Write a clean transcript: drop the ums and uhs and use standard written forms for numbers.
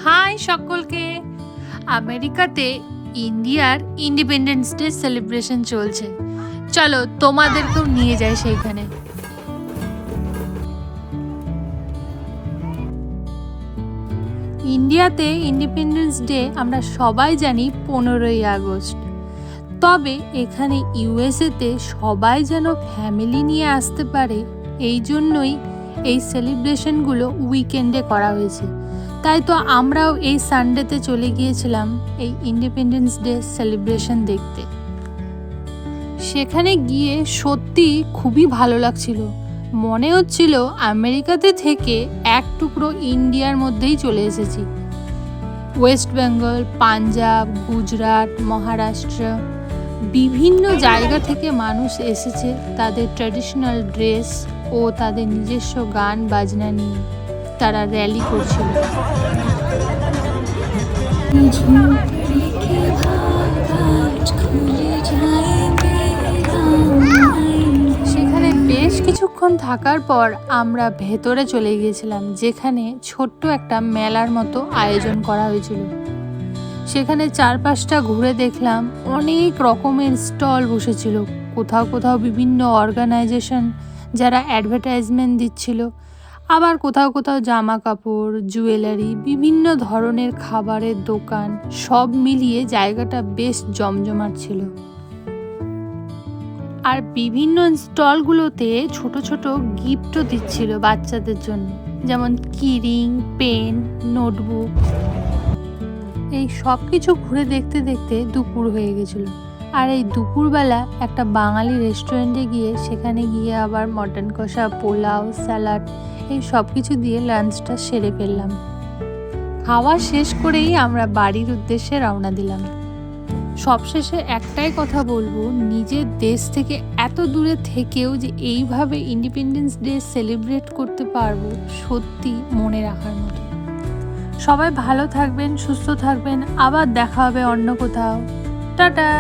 High সকলকে। আমেরিকাতে ইন্ডিয়ার ইন্ডিপেন্ডেন্স ডে সেলিব্রেশন চলছে। চলো তোমাদেরকেও নিয়ে যাই সেইখানে। ইন্ডিয়াতে ইন্ডিপেন্ডেন্স ডে আমরা সবাই জানি 15ই আগস্ট। তবে এখানে ইউএসএতে সবাই যেন ফ্যামিলি নিয়ে আসতে পারে, এই জন্যই এই সেলিব্রেশনগুলো উইকেন্ডে করা হয়েছে। তাই তো আমরাও এই সানডেতে চলে গিয়েছিলাম এই ইন্ডিপেন্ডেন্স ডে সেলিব্রেশন দেখতে। সেখানে গিয়ে সত্যি খুবই ভালো লাগছিল, মনে হচ্ছিল আমেরিকাতে থেকে এক টুকরো ইন্ডিয়ার মধ্যেই চলে এসেছি। ওয়েস্ট বেঙ্গল, পাঞ্জাব, গুজরাট, মহারাষ্ট্র, বিভিন্ন জায়গা থেকে মানুষ এসেছে তাদের ট্র্যাডিশনাল ড্রেস ও তাদের নিজস্ব গান বাজনা নিয়ে। তারা র্যালি করছিল। সেখানে বেশ কিছুক্ষণ থাকার পর আমরা ভেতরে চলে গিয়েছিলাম, যেখানে ছোট্ট একটা মেলার মতো আয়োজন করা হয়েছিল। সেখানে চারপাশটা ঘুরে দেখলাম অনেক রকমের স্টল বসেছিল। কোথাও কোথাও বিভিন্ন অর্গানাইজেশন যারা অ্যাডভার্টাইজমেন্ট দিচ্ছিল, আবার কোথাও কোথাও জামা কাপড়, জুয়েলারি, বিভিন্ন ধরনের খাবারের দোকান, সব মিলিয়ে জায়গাটা বেশ জমজমাট ছিল। আর বিভিন্ন স্টলগুলোতে ছোট ছোট গিফটও দিচ্ছিল বাচ্চাদের জন্য, যেমন কিরিং, পেন, নোটবুক। এই সব কিছু ঘুরে দেখতে দেখতে দুপুর হয়ে গেছিল। আর এই দুপুরবেলা একটা বাঙালি রেস্টুরেন্টে গিয়ে সেখানে গিয়ে আবার মটন কষা, পোলাও, স্যালাড এই সব কিছু দিয়ে লাঞ্চটা সেরে ফেললাম। খাওয়া শেষ করেই আমরা বাড়ির উদ্দেশ্যে রওনা দিলাম। সবশেষে একটাই কথা বলবো, নিজের দেশ থেকে এত দূরে থেকেও যে এইভাবে ইন্ডিপেন্ডেন্স ডে সেলিব্রেট করতে পারবো, সত্যি মনে রাখার মতো। সবাই ভালো থাকবেন, সুস্থ থাকবেন, আবার দেখা হবে অন্য কোথাও। টাটা।